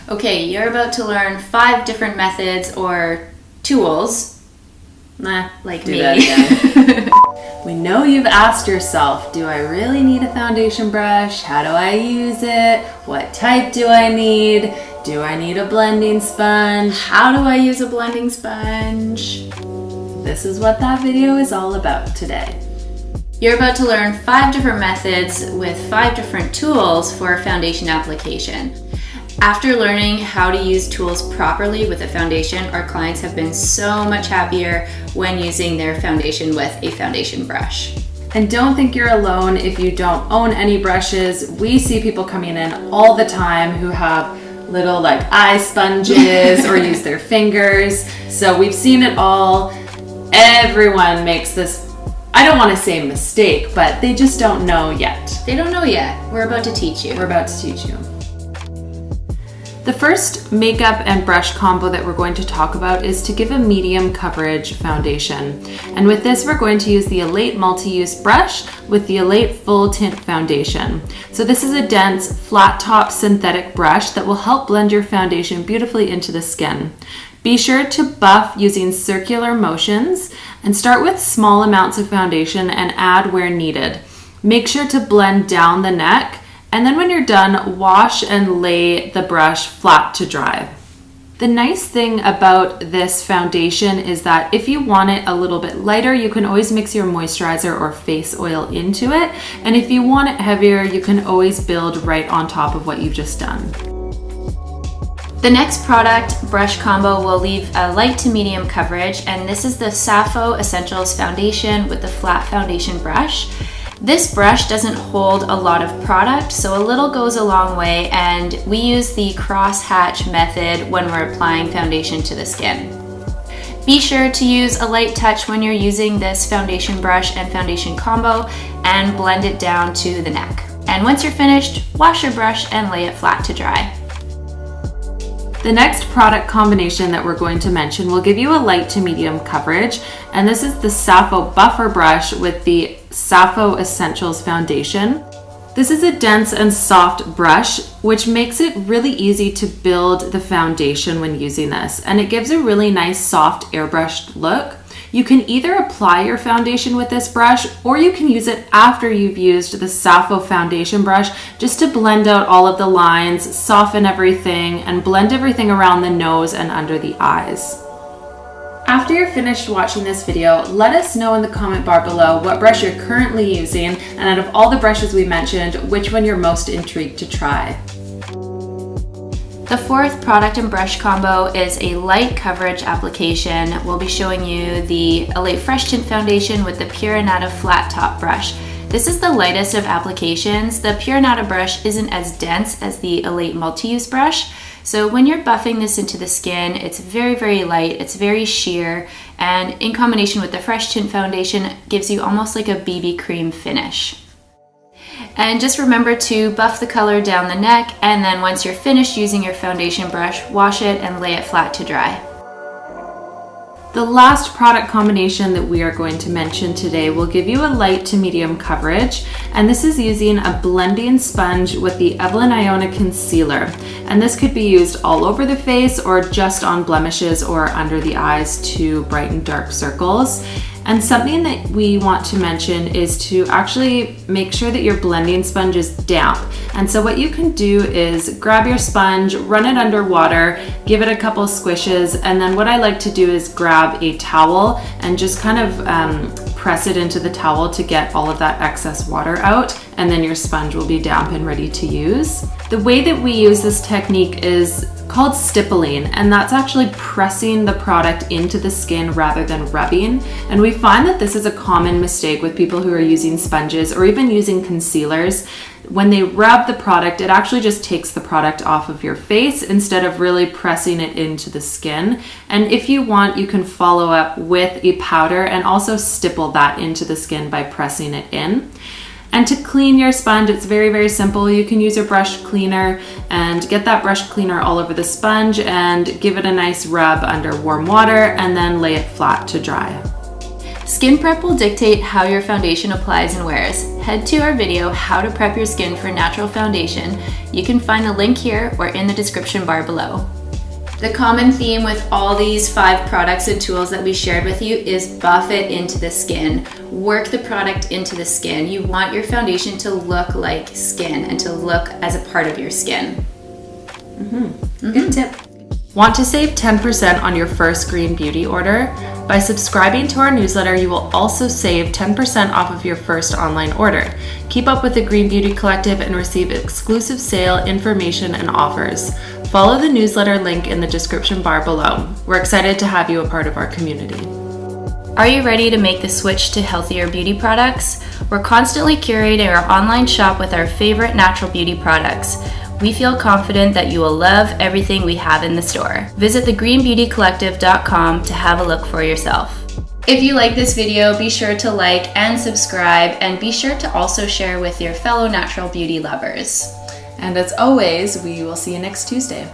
Okay, you're about to learn 5 different methods or tools. Like me. We know you've asked yourself, do I really need a foundation brush? How do I use it? What type do I need? Do I need a blending sponge? How do I use a blending sponge? This is what that video is all about today. You're about to learn 5 different methods with 5 different tools for foundation application. After learning how to use tools properly with a foundation, our clients have been so much happier when using their foundation with a foundation brush. And don't think you're alone if you don't own any brushes. We see people coming in all the time who have little like eye sponges or use their fingers. So we've seen it all. Everyone makes this, I don't want to say mistake, but they just don't know yet. They don't know yet. We're about to teach you. We're about to teach you. The first makeup and brush combo that we're going to talk about is to give a medium coverage foundation. And with this, we're going to use the Elate multi-use brush with the Elate full tint foundation. So this is a dense, flat top synthetic brush that will help blend your foundation beautifully into the skin. Be sure to buff using circular motions and start with small amounts of foundation and add where needed. Make sure to blend down the neck. And then when you're done, wash and lay the brush flat to dry. The nice thing about this foundation is that if you want it a little bit lighter, you can always mix your moisturizer or face oil into it. And if you want it heavier, you can always build right on top of what you've just done. The next product brush combo will leave a light to medium coverage, and this is the Sappho Essentials Foundation with the flat foundation brush. This brush doesn't hold a lot of product, so a little goes a long way, and we use the cross-hatch method when we're applying foundation to the skin. Be sure to use a light touch when you're using this foundation brush and foundation combo and blend it down to the neck. And once you're finished, wash your brush and lay it flat to dry. The next product combination that we're going to mention will give you a light to medium coverage, and this is the Sappho Buffer Brush with the Sappho Essentials Foundation. This is a dense and soft brush, which makes it really easy to build the foundation when using this, and it gives a really nice soft airbrushed look. You can either apply your foundation with this brush, or you can use it after you've used the Sappho foundation brush just to blend out all of the lines, soften everything, and blend everything around the nose and under the eyes. After you're finished watching this video, let us know in the comment bar below what brush you're currently using, and out of all the brushes we mentioned, which one you're most intrigued to try. The fourth product and brush combo is a light coverage application. We'll be showing you the Elate Fresh Tint Foundation with the Pure Annata Flat Top Brush. This is the lightest of applications. The Pure Annata brush isn't as dense as the Elate multi-use brush. So when you're buffing this into the skin, it's very, very light, it's very sheer, and in combination with the Fresh Tint Foundation, gives you almost like a BB cream finish. And just remember to buff the color down the neck, and then once you're finished using your foundation brush, wash it and lay it flat to dry. The last product combination that we are going to mention today will give you a light to medium coverage, and this is using a blending sponge with the Evelyn Iona Concealer. And this could be used all over the face or just on blemishes or under the eyes to brighten dark circles. And something that we want to mention is to actually make sure that your blending sponge is damp. And so what you can do is grab your sponge, run it under water, give it a couple squishes, and then what I like to do is grab a towel and just kind of press it into the towel to get all of that excess water out, and then your sponge will be damp and ready to use. The way that we use this technique is called stippling, and that's actually pressing the product into the skin rather than rubbing. And we find that this is a common mistake with people who are using sponges or even using concealers. When they rub the product, it actually just takes the product off of your face instead of really pressing it into the skin. And if you want, you can follow up with a powder and also stipple that into the skin by pressing it in. And to clean your sponge, it's very, very simple. You can use your brush cleaner and get that brush cleaner all over the sponge and give it a nice rub under warm water and then lay it flat to dry. Skin prep will dictate how your foundation applies and wears. Head to our video, How to Prep Your Skin for Natural Foundation. You can find the link here or in the description bar below. The common theme with all these 5 products and tools that we shared with you is buff it into the skin. Work the product into the skin. You want your foundation to look like skin and to look as a part of your skin. Good tip. Want to save 10% on your first Green Beauty order? By subscribing to our newsletter, you will also save 10% off of your first online order. Keep up with the Green Beauty Collective and receive exclusive sale information and offers. Follow the newsletter link in the description bar below. We're excited to have you a part of our community. Are you ready to make the switch to healthier beauty products? We're constantly curating our online shop with our favorite natural beauty products. We feel confident that you will love everything we have in the store. Visit thegreenbeautycollective.com to have a look for yourself. If you like this video, be sure to like and subscribe, and be sure to also share with your fellow natural beauty lovers. And as always, we will see you next Tuesday.